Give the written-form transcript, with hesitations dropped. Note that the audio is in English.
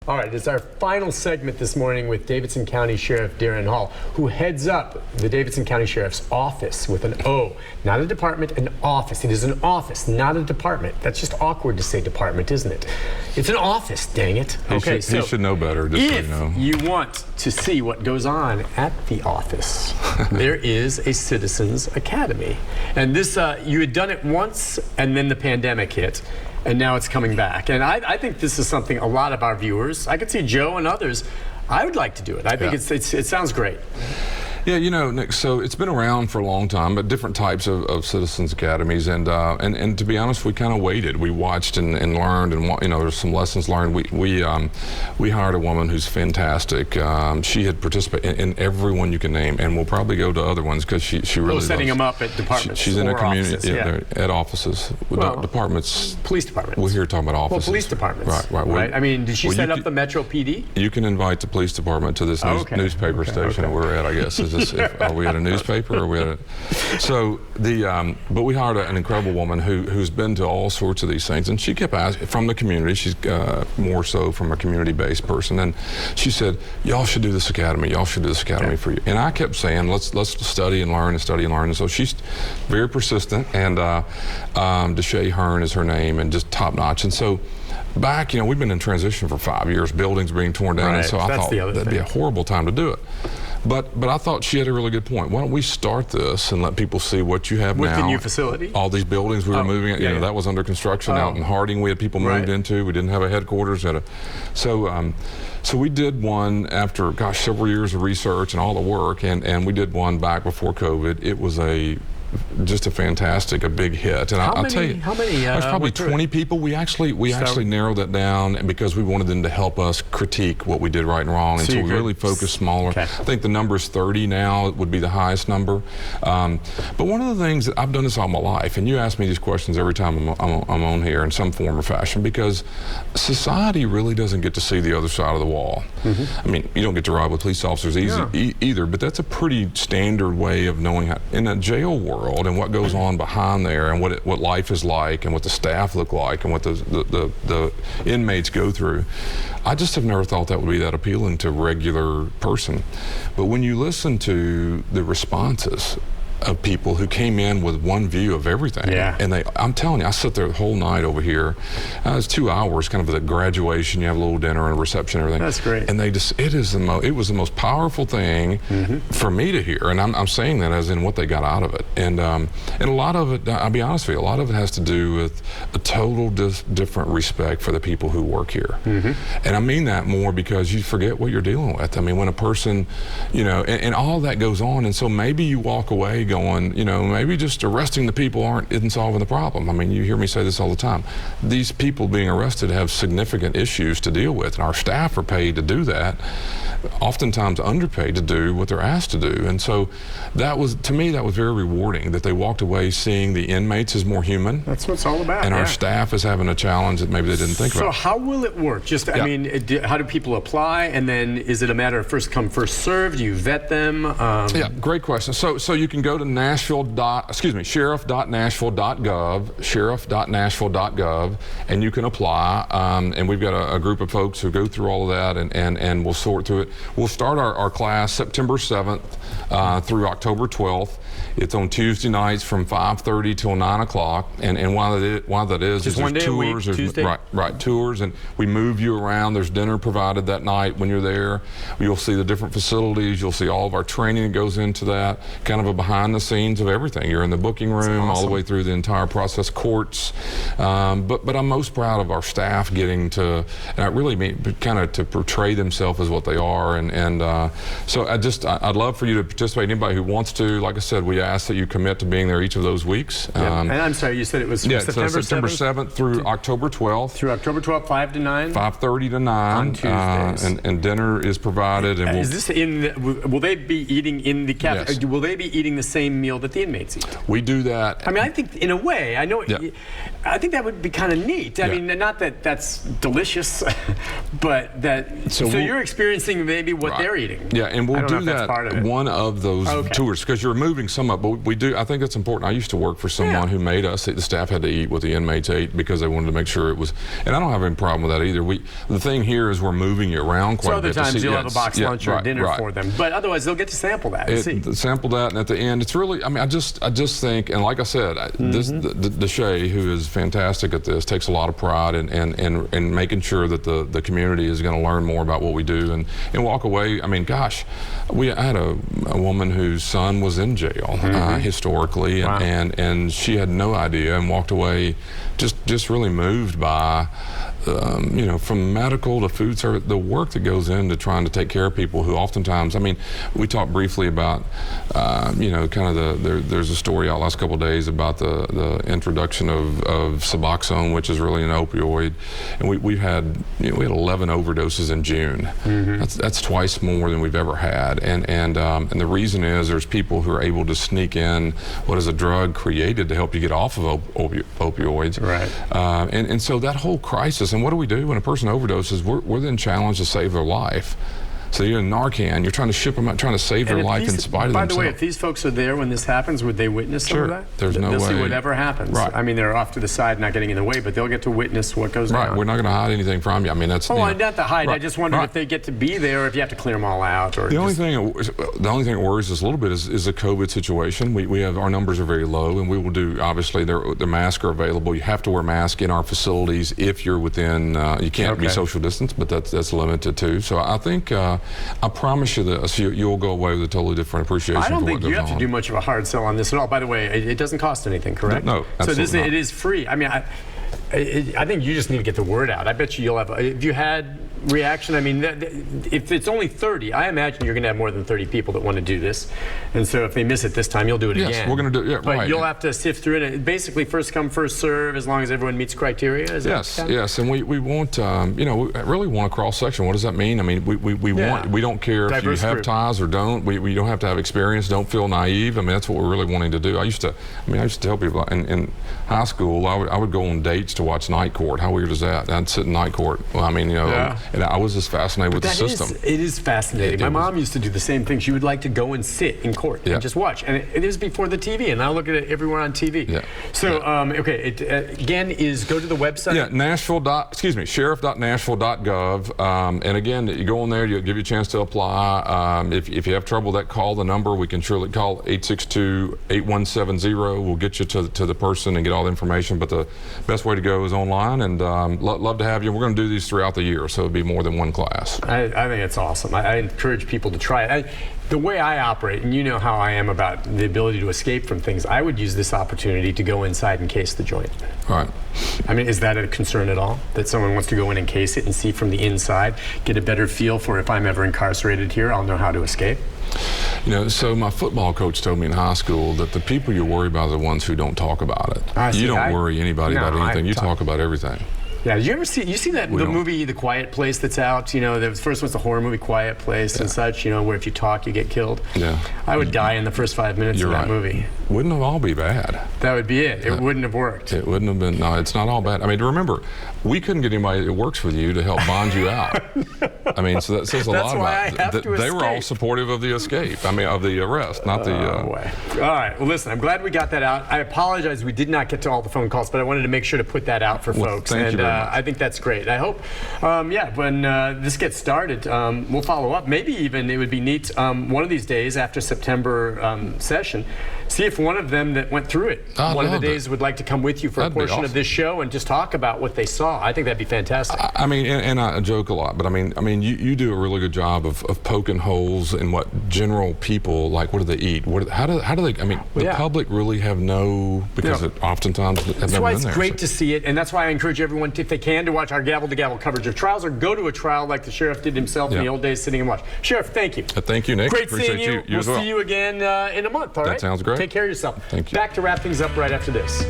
All right, it's our final segment this morning with Davidson County Sheriff Daron Hall, who heads up the Davidson County Sheriff's office with an O. Not a department, an office. It is an office, not a department. That's just awkward to say department, isn't it? It's an office, dang it. He should know better, just so you know. If you want to see what goes on at the office, there is a Citizens Academy. And this, you had done it once, and then the pandemic hit. And now it's coming back. And I think this is something a lot of our viewers, I could see Joe and others, I would like to do it. I think it sounds great. Yeah, you know, Nick, so it's been around for a long time, but different types of citizens academies, and to be honest, we kind of waited. We watched and learned, and you know, there's some lessons learned. We hired a woman who's fantastic. She had participated in every one you can name, and we'll probably go to other ones because she really setting them up at departments. She's in a community offices, at offices, departments. Police departments. We're here talking about offices. Well, police departments. Right. I mean, did she set up the Metro PD? You can invite the police department to this newspaper station that we're at, I guess. Are we at a newspaper or are we at a... So but we hired an incredible woman who's been to all sorts of these things, and she kept asking from the community. She's more so from a community-based person, and she said, "Y'all should do this academy. Y'all should do this academy for you." And I kept saying, "Let's study and learn and study and learn." And so she's very persistent, and Deshae Hearn is her name, and just top notch. And so back, you know, we've been in transition for 5 years, buildings being torn down, and so I thought that'd be a horrible time to do it. But I thought she had a really good point. Why don't we start this and let people see what you have now? With the new facility? All these buildings we were moving, you know, that was under construction out in Harding. We had people moved into. We didn't have a headquarters. So we did one after, gosh, several years of research and all the work, and we did one back before COVID. It was just a fantastic, big hit. And I'll tell you, how many? There's probably 20 people. We actually narrowed that down because we wanted them to help us critique what we did right and wrong, and so we really focused smaller. I think the number is 30 now. It would be the highest number. But one of the things that I've done this all my life, and you ask me these questions every time I'm on here in some form or fashion, because society really doesn't get to see the other side of the wall. I mean, you don't get to ride with police officers either, but that's a pretty standard way of knowing how in a jail world and what goes on behind there, and what life is like, and what the staff look like, and what the inmates go through. I just have never thought that would be that appealing to a regular person. But when you listen to the responses of people who came in with one view of everything, and I'm telling you, I sat there the whole night over here. It was 2 hours, kind of the graduation. You have a little dinner and a reception and everything. That's great. And it was the most powerful thing for me to hear, and I'm saying that as in what they got out of it. And a lot of it, I'll be honest with you, a lot of it has to do with a total different respect for the people who work here. And I mean that more because you forget what you're dealing with. I mean, when a person, you know, and all that goes on, and so maybe you walk away going, you know, maybe just arresting the people isn't solving the problem. I mean, you hear me say this all the time. These people being arrested have significant issues to deal with, and our staff are paid to do that, oftentimes underpaid to do what they're asked to do. And so that was, to me, that was very rewarding, that they walked away seeing the inmates as more human. That's what it's all about. And our staff is having a challenge that maybe they didn't think about. So how will it work? Just, I mean, how do people apply? And then is it a matter of first come, first served? Do you vet them? Yeah, great question. So you can go to sheriff.nashville.gov, and you can apply. And we've got a group of folks who go through all of that, and we'll sort through it. We'll start our class September 7th through October 12th. It's on Tuesday nights from 5:30 till 9 o'clock. And why that is just one day tours. A week, Tuesday? Right, tours, and we move you around. There's dinner provided that night when you're there. You'll see the different facilities. You'll see all of our training that goes into that, kind of a behind the scenes of everything. You're in the booking room all the way through the entire process, courts. But I'm most proud of our staff getting to, and I really mean kind of to portray themselves as what they are. And so I'd love for you to participate. Anybody who wants to, like I said, we ask that you commit to being there each of those weeks. And I'm sorry, you said it was September 7th through October 12th. Through October 12th, 5 to 9? 5:30 to 9. On Tuesdays. And dinner is provided. And is this will they be eating in the cafeteria? Yes. Will they be eating the same same meal that the inmates eat. We do that. I mean, I think in a way, I know, I think that would be kind of neat. I mean, not that that's delicious, but that, so you're experiencing maybe what they're eating. Yeah, and we'll do that one of those tours, because you're moving some up, but we do, I think it's important. I used to work for someone who made us, the staff had to eat what the inmates ate because they wanted to make sure it was, and I don't have any problem with that either. The thing here is we're moving you around quite a bit. So other times you'll have a box lunch or dinner for them, but otherwise they'll get to sample that and see. Sample that, and at the end, it's really, I mean, I just think, and like I said, Deshay, who is fantastic at this, takes a lot of pride in making sure that the community is going to learn more about what we do and walk away. I mean, gosh, I had a woman whose son was in jail historically, and she had no idea and walked away just really moved by you know, from medical to food service, the work that goes into trying to take care of people who oftentimes, I mean, we talked briefly about, you know, kind of there's a story out last couple of days about the introduction of Suboxone, which is really an opioid, and we had 11 overdoses in June. That's twice more than we've ever had, and the reason is there's people who are able to sneak in what is a drug created to help you get off of opioids, and so that whole crisis. And what do we do when a person overdoses? We're then challenged to save their life. So you're in Narcan, you're trying to ship them out, trying to save their life in spite of themselves. By the way, if these folks are there when this happens, would they witness some of that? There's no way. They'll see whatever happens. I mean, they're off to the side, not getting in the way, but they'll get to witness what goes on. We're not going to hide anything from you. I mean, that's... not to hide. I just wonder if they get to be there, or if you have to clear them all out. Or the only thing that worries us a little bit is the COVID situation. We have, our numbers are very low, and we will do, obviously, the masks are available. You have to wear masks in our facilities if you're within, you can't be social distance, but that's limited too. So I think, I promise you this, you'll go away with a totally different appreciation. I don't think you have to do much of a hard sell on this at all. By the way, it doesn't cost anything, correct? No, absolutely so it is free. I mean, I think you just need to get the word out. I bet you'll have, if you had reaction, I mean, if it's only 30, I imagine you're going to have more than 30 people that want to do this. And so if they miss it this time, you'll do it again. Yes, we're going to do it, But you'll have to sift through it. Basically, first come, first serve, as long as everyone meets criteria. Yes, and we want, you know, we really want a cross-section. What does that mean? I mean, we don't care if you have ties or don't. We don't have to have experience. Don't feel naive. I mean, that's what we're really wanting to do. I used to tell people in high school, I would go on dates to watch Night Court. How weird is that? I'd sit in Night Court. Well, I mean, you know, and I was just fascinated with the system. It is fascinating. My mom used to do the same thing. She would like to go and sit in court and just watch. And it was before the TV, and now look at it everywhere on TV. So, okay, again, go to the website. sheriff.nashville.gov. And again, you go on there, you'll give you a chance to apply. If you have trouble, call the number. We can surely call 862-8170. We'll get you to the person and get all the information. But the best way to go is online, and love to have you. We're going to do these throughout the year, so it'll be more than one class. I think it's awesome. I encourage people to try it. The way I operate, and you know how I am about the ability to escape from things, I would use this opportunity to go inside and case the joint. Right. I mean, is that a concern at all? That someone wants to go in and case it and see from the inside, get a better feel for if I'm ever incarcerated here, I'll know how to escape? You know, so my football coach told me in high school that the people you worry about are the ones who don't talk about it. You don't worry anybody about anything. You talk about everything. Yeah, did you ever see that the movie The Quiet Place that's out? You know, the first one's the horror movie Quiet Place and such, you know, where if you talk, you get killed. Yeah. I would die in the first 5 minutes of that movie. Wouldn't it all be bad? That would be it. It wouldn't have worked. It wouldn't have been. No, it's not all bad. I mean, remember, we couldn't get anybody that works with you to help bond you out. I mean, so that says a lot about it. They were all supportive of the escape. I mean, of the arrest, not the... way. All right. Well, listen, I'm glad we got that out. I apologize we did not get to all the phone calls, but I wanted to make sure to put that out for folks. Thank you very much. I think that's great. I hope, when this gets started, we'll follow up. Maybe even it would be neat one of these days after September session, see if one of them that went through it one of the days would like to come with you for a portion of this show and just talk about what they saw. I think that'd be fantastic. I mean, and I joke a lot, but I mean, you do a really good job of poking holes in what general people like. What do they eat? How do they? I mean, the public really have because it oftentimes have that's never why been it's great to see it, and that's why I encourage everyone, if they can, to watch our gavel-to-gavel coverage of trials or go to a trial like the sheriff did himself in the old days, sitting and watch. Sheriff, thank you. Thank you, Nick. Great Appreciate seeing you. You as well. We'll see you again in a month. All right. That sounds great. Take care of yourself. Thank you. Back to wrap things up right after this.